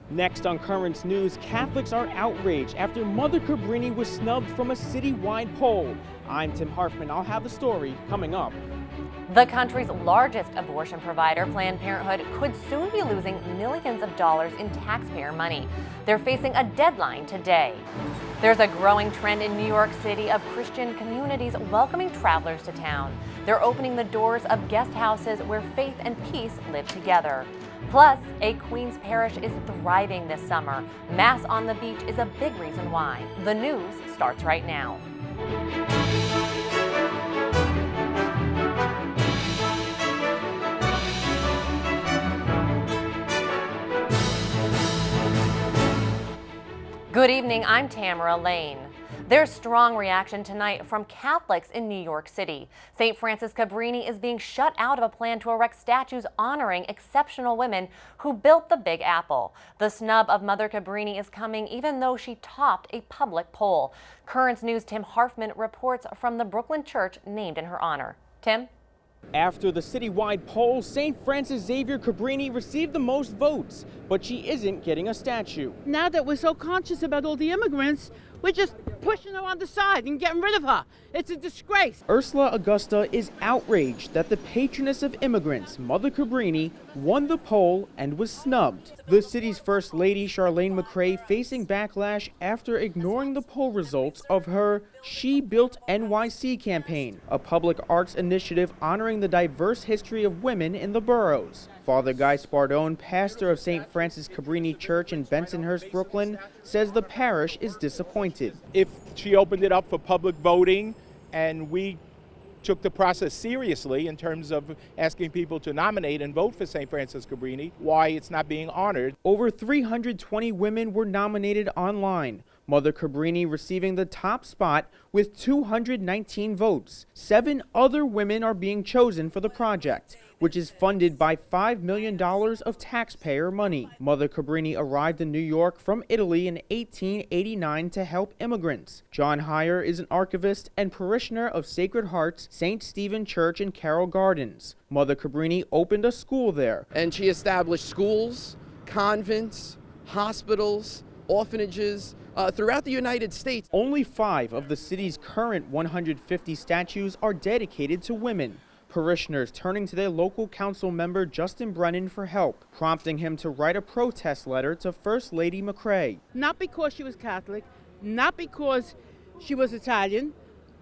Next on Currents News, Catholics are outraged after Mother Cabrini was snubbed from a citywide poll. I'm Tim Harfman. I'll have the story coming up. The country's largest abortion provider, Planned Parenthood, could soon be losing millions of dollars in taxpayer money. They're facing a deadline today. There's a growing trend in New York City of Christian communities welcoming travelers to town. They're opening the doors of guest houses where faith and peace live together. Plus, a Queens parish is thriving this summer. Mass on the beach is a big reason why. The news starts right now. Good evening, I'm Tamara Lane. There's strong reaction tonight from Catholics in New York City. St. Francis Cabrini is being shut out of a plan to erect statues honoring exceptional women who built the Big Apple. The snub of Mother Cabrini is coming even though she topped a public poll. Currents News' Tim Harfman reports from the Brooklyn church named in her honor. Tim? After the citywide poll, St. Francis Xavier Cabrini received the most votes, but she isn't getting a statue. Now that we're so conscious about all the immigrants, we're just pushing her on the side and getting rid of her. It's a disgrace. Ursula Augusta is outraged that the patroness of immigrants, Mother Cabrini, won the poll and was snubbed. The city's First Lady, Charlene McCray, facing backlash after ignoring the poll results of her She Built NYC campaign, a public arts initiative honoring the diverse history of women in the boroughs. Father Guy Spardone, pastor of St. Francis Cabrini Church in Bensonhurst, Brooklyn, says the parish is disappointed. If she opened it up for public voting and we took the process seriously in terms of asking people to nominate and vote for St. Francis Cabrini, why it's not being honored. Over 320 women were nominated online. Mother Cabrini receiving the top spot with 219 votes. 7 other women are being chosen for the project, which is funded by $5 million of taxpayer money. Mother Cabrini arrived in New York from Italy in 1889 to help immigrants. John Heyer is an archivist and parishioner of Sacred Heart's St. Stephen Church in Carroll Gardens. Mother Cabrini opened a school there. And she established schools, convents, hospitals, orphanages, throughout the United States. Only 5 of the city's current 150 statues are dedicated to women. Parishioners turning to their local council member Justin Brennan for help, prompting him to write a protest letter to First Lady McCray. Not because she was Catholic, not because she was Italian,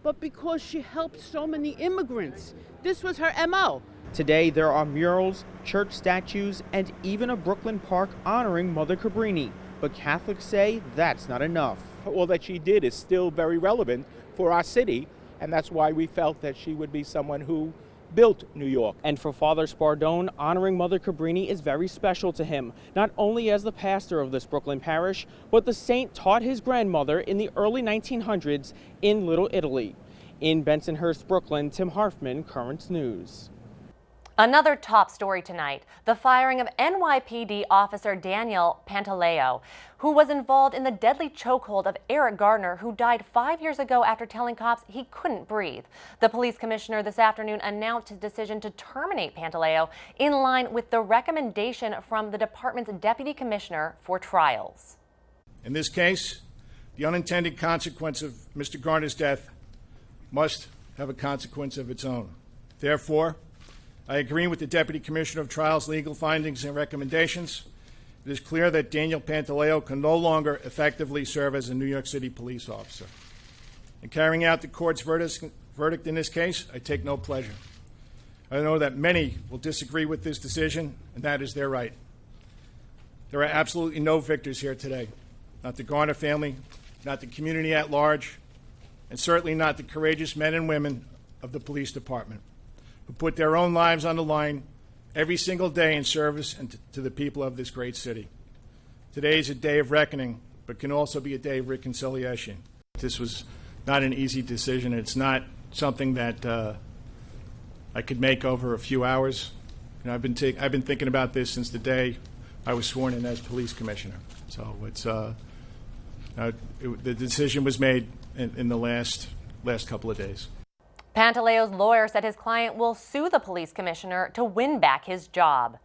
but because she helped so many immigrants. This was her MO. Today there are murals, church statues, and even a Brooklyn park honoring Mother Cabrini. But Catholics say that's not enough. All that she did is still very relevant for our city, and that's why we felt that she would be someone who built New York. And for Father Spardone, honoring Mother Cabrini is very special to him, not only as the pastor of this Brooklyn parish, but the saint taught his grandmother in the early 1900s in Little Italy. In Bensonhurst, Brooklyn, Tim Harfman, Currents News. Another top story tonight, the firing of NYPD officer Daniel Pantaleo, who was involved in the deadly chokehold of Eric Gardner, who died 5 years ago after telling cops he couldn't breathe. The police commissioner this afternoon announced his decision to terminate Pantaleo in line with the recommendation from the department's deputy commissioner for trials. In this case, the unintended consequence of Mr. Gardner's death must have a consequence of its own. Therefore, I agree with the Deputy Commissioner of Trials' legal findings and recommendations. It is clear that Daniel Pantaleo can no longer effectively serve as a New York City police officer. In carrying out the court's verdict in this case, I take no pleasure. I know that many will disagree with this decision, and that is their right. There are absolutely no victors here today. Not the Gardner family, not the community at large, and certainly not the courageous men and women of the police department, who put their own lives on the line every single day in service and to the people of this great city. Today is a day of reckoning, but can also be a day of reconciliation. This was not an easy decision. It's not something that I could make over a few hours. You know, I've been thinking about this since the day I was sworn in as police commissioner. So it's the decision was made in the last couple of days. Pantaleo's lawyer said his client will sue the police commissioner to win back his job.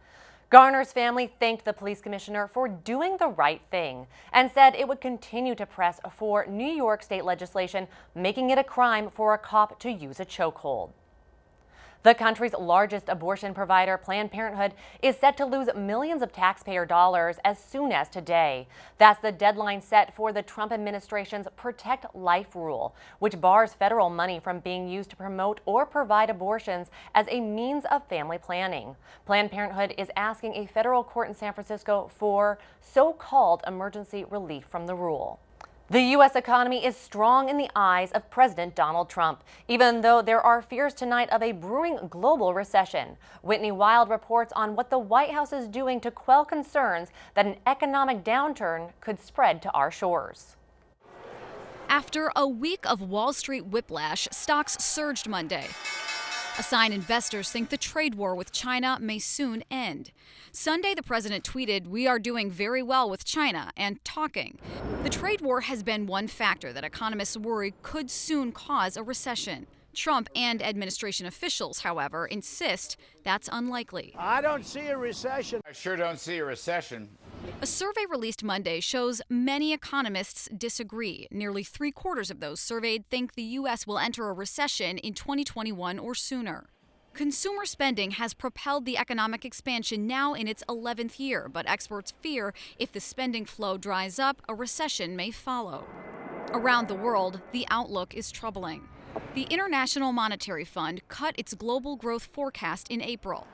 Garner's family thanked the police commissioner for doing the right thing and said it would continue to press for New York state legislation making it a crime for a cop to use a chokehold. The country's largest abortion provider, Planned Parenthood, is set to lose millions of taxpayer dollars as soon as today. That's the deadline set for the Trump administration's Protect Life rule, which bars federal money from being used to promote or provide abortions as a means of family planning. Planned Parenthood is asking a federal court in San Francisco for so-called emergency relief from the rule. The U.S. economy is strong in the eyes of President Donald Trump, even though there are fears tonight of a brewing global recession. Whitney Wild reports on what the White House is doing to quell concerns that an economic downturn could spread to our shores. After a week of Wall Street whiplash, stocks surged Monday, a sign investors think the trade war with China may soon end. Sunday, the president tweeted, "We are doing very well with China and talking." The trade war has been one factor that economists worry could soon cause a recession. Trump and administration officials, however, insist that's unlikely. I don't see a recession. I sure don't see a recession. A survey released Monday shows many economists disagree. Nearly 3/4 of those surveyed think the U.S. will enter a recession in 2021 or sooner. Consumer spending has propelled the economic expansion now in its 11th year, but experts fear if the spending flow dries up, a recession may follow. Around the world, the outlook is troubling. The International Monetary Fund cut its global growth forecast in April.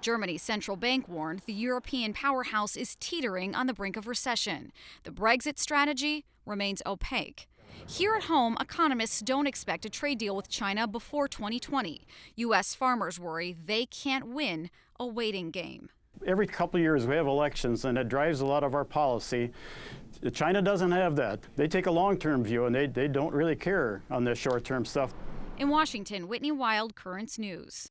Germany's central bank warned the European powerhouse is teetering on the brink of recession. The Brexit strategy remains opaque. Here at home, economists don't expect a trade deal with China before 2020. U.S. farmers worry they can't win a waiting game. Every couple of years we have elections, and it drives a lot of our policy. China doesn't have that. They take a long-term view, and they don't really care on this short-term stuff. In Washington, Whitney Wild, Currents News.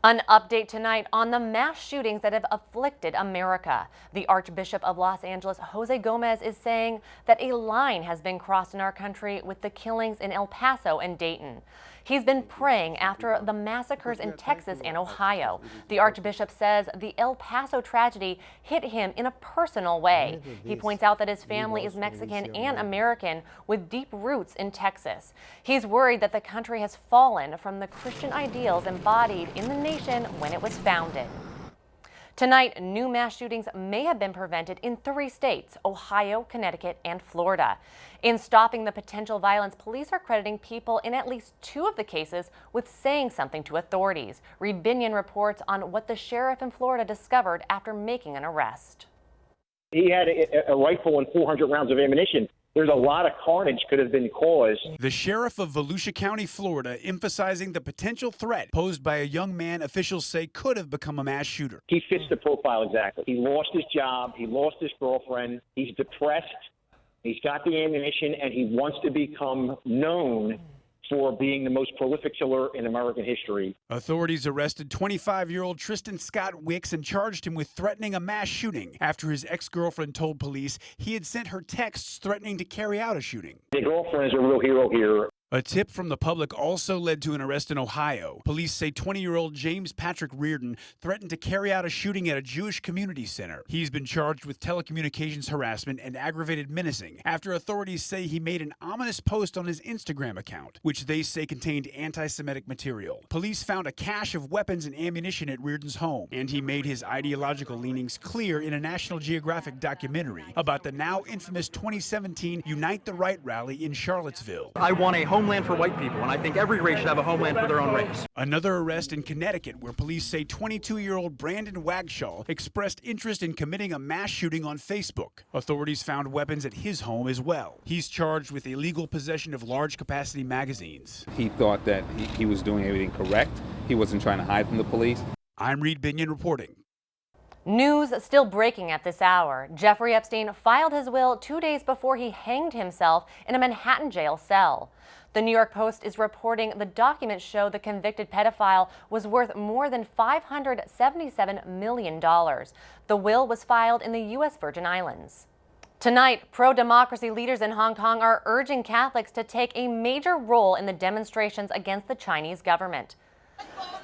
An update tonight on the mass shootings that have afflicted America. The Archbishop of Los Angeles, Jose Gomez, is saying that a line has been crossed in our country with the killings in El Paso and Dayton. He's been praying after the massacres in Texas and Ohio. The Archbishop says the El Paso tragedy hit him in a personal way. He points out that his family is Mexican and American with deep roots in Texas. He's worried that the country has fallen from the Christian ideals embodied in the nation when it was founded. Tonight, new mass shootings may have been prevented in 3 states, Ohio, Connecticut, and Florida. In stopping the potential violence, police are crediting people in at least 2 of the cases with saying something to authorities. Reed Binion reports on what the sheriff in Florida discovered after making an arrest. He had a rifle and 400 rounds of ammunition. There's a lot of carnage could have been caused. The sheriff of Volusia County, Florida, emphasizing the potential threat posed by a young man officials say could have become a mass shooter. He fits the profile exactly. He lost his job. He lost his girlfriend. He's depressed. He's got the ammunition, and he wants to become known for being the most prolific killer in American history. Authorities arrested 25-year-old Tristan Scott Wicks and charged him with threatening a mass shooting after his ex-girlfriend told police he had sent her texts threatening to carry out a shooting. The girlfriend is a real hero here. A tip from the public also led to an arrest in Ohio. Police say 20-year-old James Patrick Reardon threatened to carry out a shooting at a Jewish community center. He's been charged with telecommunications harassment and aggravated menacing after authorities say he made an ominous post on his Instagram account, which they say contained anti-Semitic material. Police found a cache of weapons and ammunition at Reardon's home, and he made his ideological leanings clear in a National Geographic documentary about the now infamous 2017 Unite the Right rally in Charlottesville. I want a homeland for white people, and I think every race should have a homeland for their own race. Another arrest in Connecticut, where police say 22-year-old Brandon Wagshaw expressed interest in committing a mass shooting on Facebook. Authorities found weapons at his home as well. He's charged with illegal possession of large-capacity magazines. He thought that he was doing everything correct. He wasn't trying to hide from the police. I'm Reed Binion reporting. News still breaking at this hour. Jeffrey Epstein filed his will 2 days before he hanged himself in a Manhattan jail cell. The New York Post is reporting the documents show the convicted pedophile was worth more than $577 million. The will was filed in the U.S. Virgin Islands. Tonight, pro-democracy leaders in Hong Kong are urging Catholics to take a major role in the demonstrations against the Chinese government.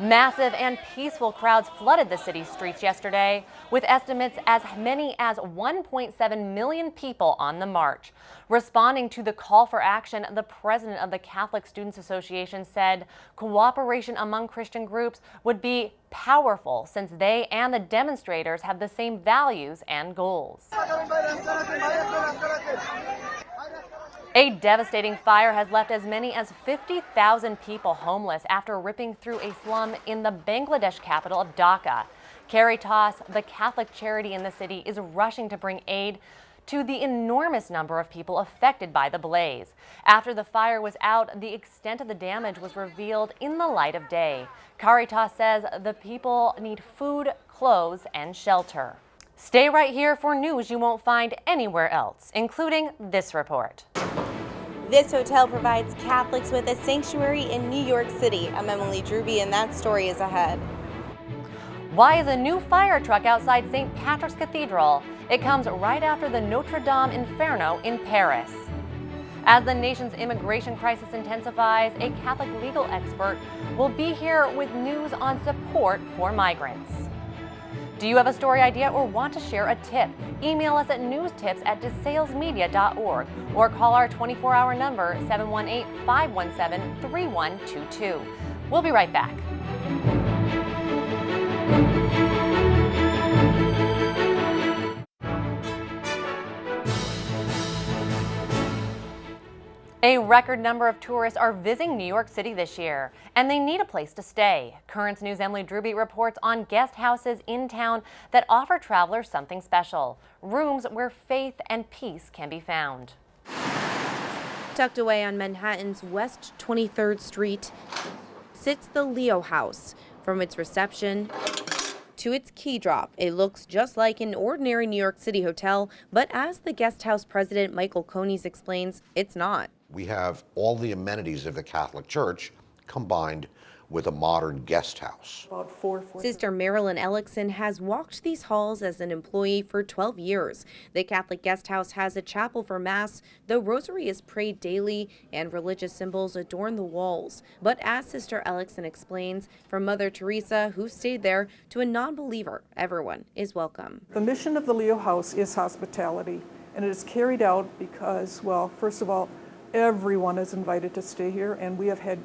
Massive and peaceful crowds flooded the city's streets yesterday, with estimates as many as 1.7 million people on the march. Responding to the call for action, the president of the Catholic Students Association said cooperation among Christian groups would be powerful since they and the demonstrators have the same values and goals. A devastating fire has left as many as 50,000 people homeless after ripping through a slum in the Bangladesh capital of Dhaka. CARITAS, the Catholic charity in the city, is rushing to bring aid to the enormous number of people affected by the blaze. After the fire was out, the extent of the damage was revealed in the light of day. CARITAS says the people need food, clothes, and shelter. Stay right here for news you won't find anywhere else, including this report. This hotel provides Catholics with a sanctuary in New York City. I'm Emily Druby, and that story is ahead. Why is a new fire truck outside St. Patrick's Cathedral? It comes right after the Notre Dame Inferno in Paris. As the nation's immigration crisis intensifies, a Catholic legal expert will be here with news on support for migrants. Do you have a story idea or want to share a tip? Email us at newstips@desalesmedia.org or call our 24-hour number 718-517-3122. We'll be right back. A record number of tourists are visiting New York City this year, and they need a place to stay. Currents News' Emily Druby reports on guest houses in town that offer travelers something special, rooms where faith and peace can be found. Tucked away on Manhattan's West 23rd Street sits the Leo House. From its reception to its key drop, it looks just like an ordinary New York City hotel, but as the guest house president Michael CONEYS explains, it's not. We have all the amenities of the Catholic Church combined with a modern guest house. Sister MARILYN ELLICKSON has walked these halls as an employee for 12 years. The Catholic guest house has a chapel for Mass, the rosary is prayed daily, and religious symbols adorn the walls. But as Sister ELLICKSON explains, from Mother Teresa, who stayed there, to a non-believer, everyone is welcome. The mission of the Leo House is hospitality, and it is carried out because, well, first of all, everyone is invited to stay here, and we have had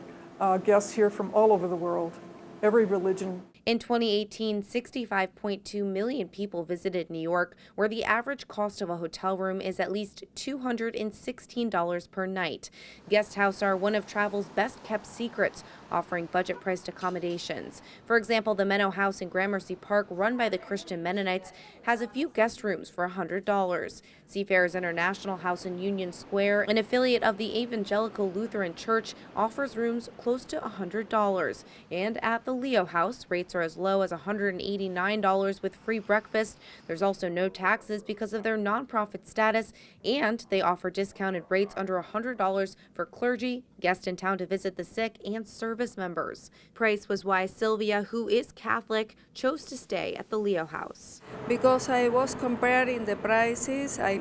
guests here from all over the world, every religion. In 2018, 65.2 million people visited New York, where the average cost of a hotel room is at least $216 per night. Guest houses are one of travel's best-kept secrets, offering budget-priced accommodations. For example, the Menno House in Gramercy Park, run by the Christian Mennonites, has a few guest rooms for $100. Seafarers International House in Union Square, an affiliate of the Evangelical Lutheran Church, offers rooms close to $100. And at the Leo House, rates are as low as $189 with free breakfast. There's also no taxes because of their nonprofit status, and they offer discounted rates under $100 for clergy, guests in town to visit the sick, and service members. Price was why Sylvia, who is Catholic, chose to stay at the Leo House. Because I was comparing the prices, I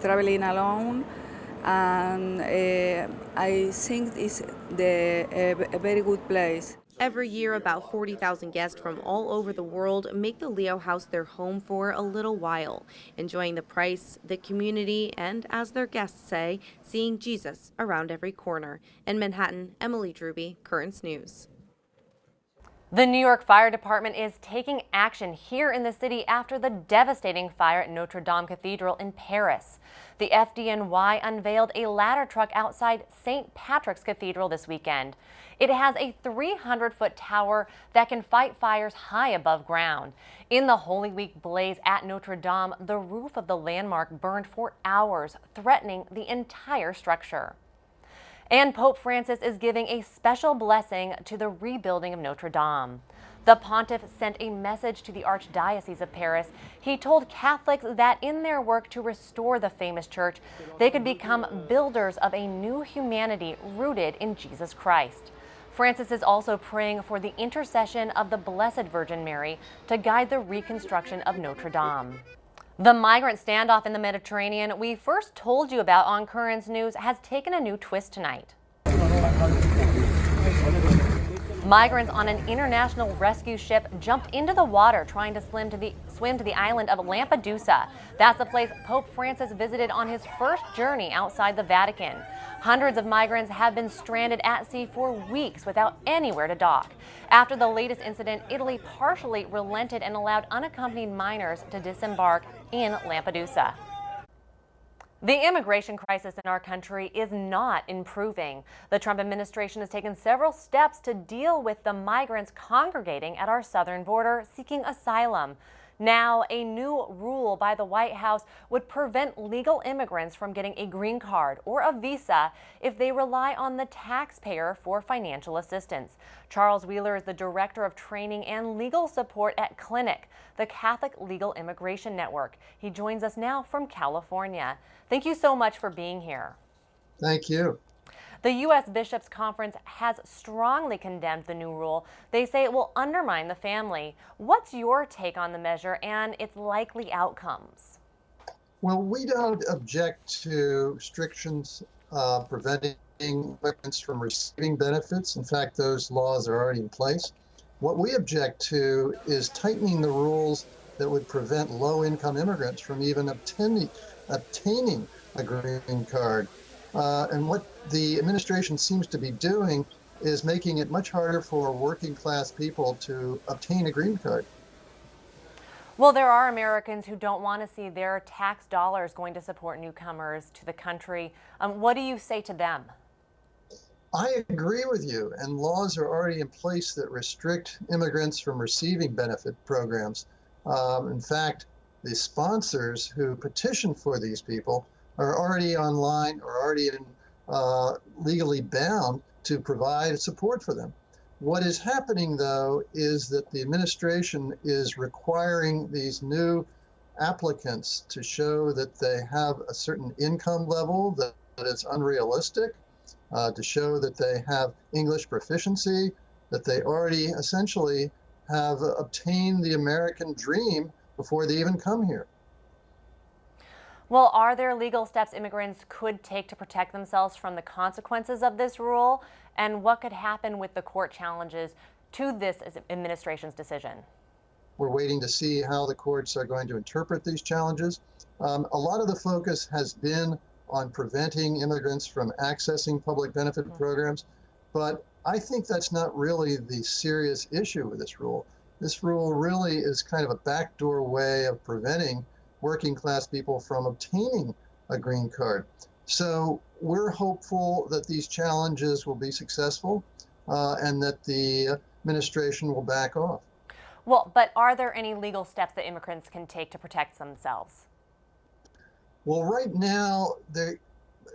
traveling alone, and I think it's a very good place. Every year, about 40,000 guests from all over the world make the Leo House their home for a little while, enjoying the price, the community, and, as their guests say, seeing Jesus around every corner. In Manhattan, Emily Druby, Currents News. The New York Fire Department is taking action here in the city after the devastating fire at Notre Dame Cathedral in Paris. The FDNY unveiled a ladder truck outside St. Patrick's Cathedral this weekend. It has a 300-foot tower that can fight fires high above ground. In the Holy Week blaze at Notre Dame, the roof of the landmark burned for hours, threatening the entire structure. And Pope Francis is giving a special blessing to the rebuilding of Notre Dame. The pontiff sent a message to the Archdiocese of Paris. He told Catholics that in their work to restore the famous church, they could become builders of a new humanity rooted in Jesus Christ. Francis is also praying for the intercession of the Blessed Virgin Mary to guide the reconstruction of Notre Dame. The migrant standoff in the Mediterranean we first told you about on Currents News has taken a new twist tonight. Migrants on an international rescue ship jumped into the water trying to swim to the island of Lampedusa. That's the place Pope Francis visited on his first journey outside the Vatican. Hundreds of migrants have been stranded at sea for weeks without anywhere to dock. After the latest incident, Italy partially relented and allowed unaccompanied minors to disembark in Lampedusa. The immigration crisis in our country is not improving. The Trump administration has taken several steps to deal with the migrants congregating at our southern border seeking asylum. Now, a new rule by the White House would prevent legal immigrants from getting a green card or a visa if they rely on the taxpayer for financial assistance. Charles Wheeler is the Director of Training and Legal Support at CLINIC, the Catholic Legal Immigration Network. He joins us now from California. Thank you so much for being here. Thank you. The U.S. Bishops' Conference has strongly condemned the new rule. They say it will undermine the family. What's your take on the measure and its likely outcomes? Well, we don't object to restrictions preventing immigrants from receiving benefits. In fact, those laws are already in place. What we object to is tightening the rules that would prevent low-income immigrants from even obtaining a green card. And what the administration seems to be doing is making it much harder for working class people to obtain a green card. Well, there are Americans who don't want to see their tax dollars going to support newcomers to the country. What do you say to them? I agree with you, and laws are already in place that restrict immigrants from receiving benefit programs. In fact, the sponsors who petition for these people are already online or already legally bound to provide support for them. What is happening, though, is that the administration is requiring these new applicants to show that they have a certain income level that is unrealistic, to show that they have English proficiency, that they already essentially have obtained the American dream before they even come here. Well, are there legal steps immigrants could take to protect themselves from the consequences of this rule? And what could happen with the court challenges to this administration's decision? We're waiting to see how the courts are going to interpret these challenges. A lot of the focus has been on preventing immigrants from accessing public benefit programs, but I think that's not really the serious issue with this rule. This rule really is kind of a backdoor way of preventing working class people from obtaining a green card. So we're hopeful that these challenges will be successful and that the administration will back off. Well, but are there any legal steps that immigrants can take to protect themselves? Well, right now, the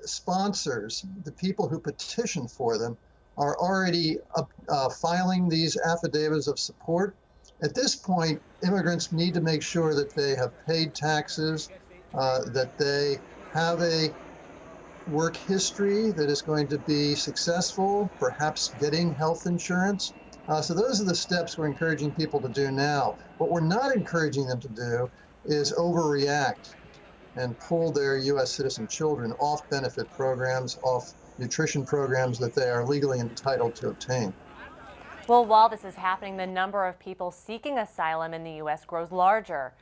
sponsors, the people who petition for them, are already filing these affidavits of support. At this point, immigrants need to make sure that they have paid taxes, that they have a work history that is going to be successful, perhaps getting health insurance. So those are the steps we're encouraging people to do now. What we're not encouraging them to do is overreact and pull their U.S. citizen children off benefit programs, off nutrition programs that they are legally entitled to obtain. Well, while this is happening, the number of people seeking asylum in the U.S. grows larger.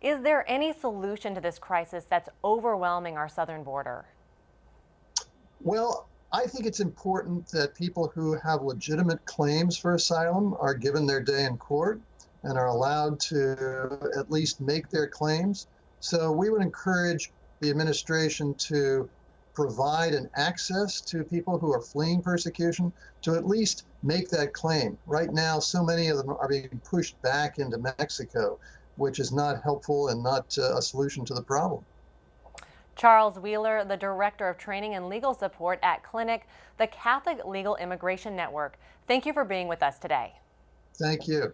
Is there any solution to this crisis that's overwhelming our southern border? Well, I think it's important that people who have legitimate claims for asylum are given their day in court and are allowed to at least make their claims. So we would encourage the administration to provide an access to people who are fleeing persecution to at least make that claim. Right now, so many of them are being pushed back into Mexico, which is not helpful and not a solution to the problem. Charles Wheeler, the Director of Training and Legal Support at CLINIC, the Catholic Legal Immigration Network. Thank you for being with us today. Thank you.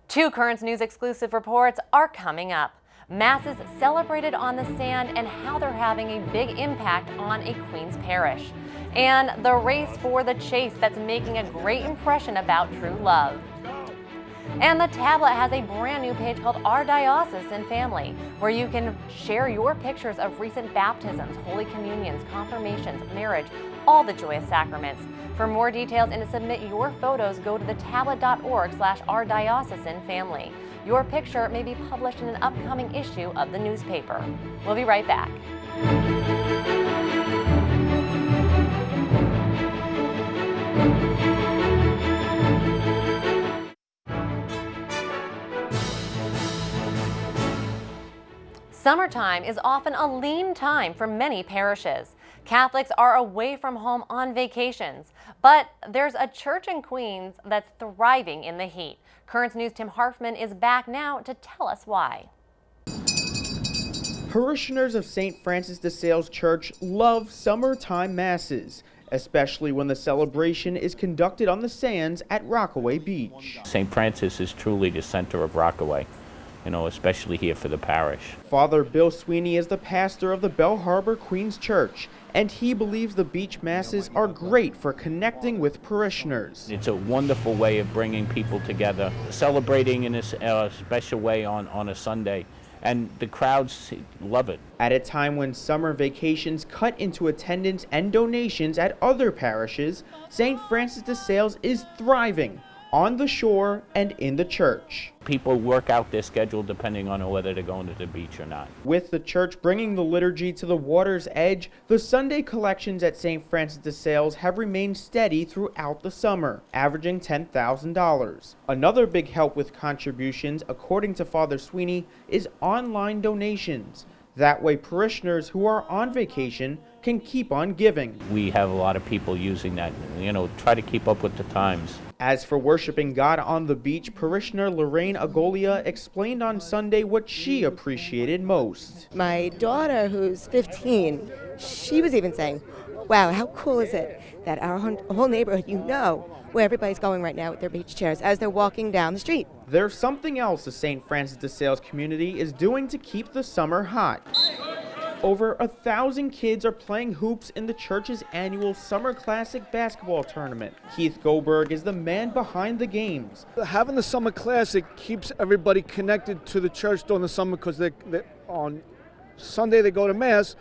2 Currents News exclusive reports are coming up. Masses celebrated on the sand and how they're having a big impact on a Queens parish. And the race for the Chaste that's making a great impression about true love. And the tablet has a brand new page called Our Diocesan Family, where you can share your pictures of recent baptisms, Holy Communions, confirmations, marriage, all the joyous sacraments. For more details and to submit your photos, go to thetablet.org/ourdiocesanfamily. Your picture may be published in an upcoming issue of the newspaper. We'll be right back. Summertime is often a lean time for many parishes. Catholics are away from home on vacations, but there's a church in Queens that's thriving in the heat. Currents News' Tim Harfman is back now to tell us why. Parishioners of St. Francis de Sales Church love summertime masses, especially when the celebration is conducted on the sands at Rockaway Beach. St. Francis is truly the center of Rockaway, especially here for the parish. Father Bill Sweeney is the pastor of the Bell Harbor Queens Church, and he believes the beach masses are great for connecting with parishioners. It's a wonderful way of bringing people together, celebrating in a special way on a Sunday, and the crowds love it. At a time when summer vacations cut into attendance and donations at other parishes, St. Francis de Sales is thriving on the shore and in the church. People work out their schedule depending on whether they're going to the beach or not. With the church bringing the liturgy to the water's edge, the Sunday collections at St. Francis de Sales have remained steady throughout the summer, averaging $10,000. Another big help with contributions, according to Father Sweeney, is online donations. That way parishioners who are on vacation can keep on giving. We have a lot of people using that, try to keep up with the times. As for worshiping God on the beach, parishioner Lorraine Agolia explained on Sunday what she appreciated most. My daughter, who's 15, she was even saying, wow, how cool is it that our whole neighborhood, where everybody's going right now with their beach chairs as they're walking down the street. There's something else the St. Francis de Sales community is doing to keep the summer hot. Over 1,000 kids are playing hoops in the church's annual Summer Classic basketball tournament. Keith Goldberg is the man behind the games. Having the Summer Classic keeps everybody connected to the church during the summer because on Sunday they go to Mass,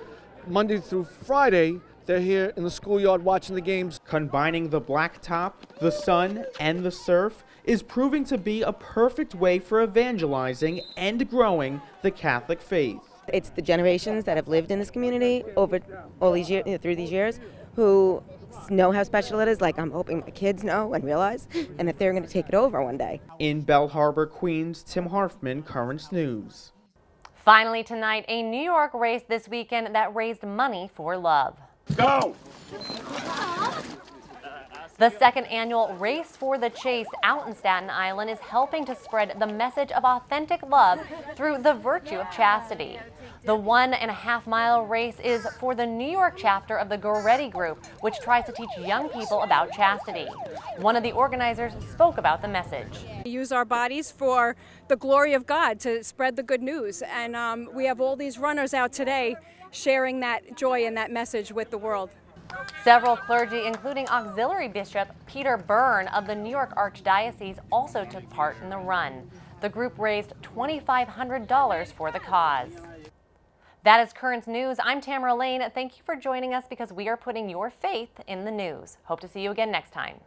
Monday through Friday they're here in the schoolyard watching the games. Combining the blacktop, the sun, and the surf is proving to be a perfect way for evangelizing and growing the Catholic faith. It's the generations that have lived in this community over all these years, through these years, who know how special it is, like I'm hoping my kids know and realize, and that they're going to take it over one day. In Bell Harbor, Queens, Tim Harfman, Currents News. Finally tonight, a New York race this weekend that raised money for love. Go! The second annual Race for the Chaste out in Staten Island is helping to spread the message of authentic love through the virtue of chastity. The 1.5-mile race is for the New York chapter of the Goretti Group, which tries to teach young people about chastity. One of the organizers spoke about the message. We use our bodies for the glory of God to spread the good news, and we have all these runners out today sharing that joy and that message with the world. Several clergy, including Auxiliary Bishop Peter Byrne of the New York Archdiocese, also took part in the run. The group raised $2,500 for the cause. That is Currents News. I'm Tamara Lane. Thank you for joining us because we are putting your faith in the news. Hope to see you again next time.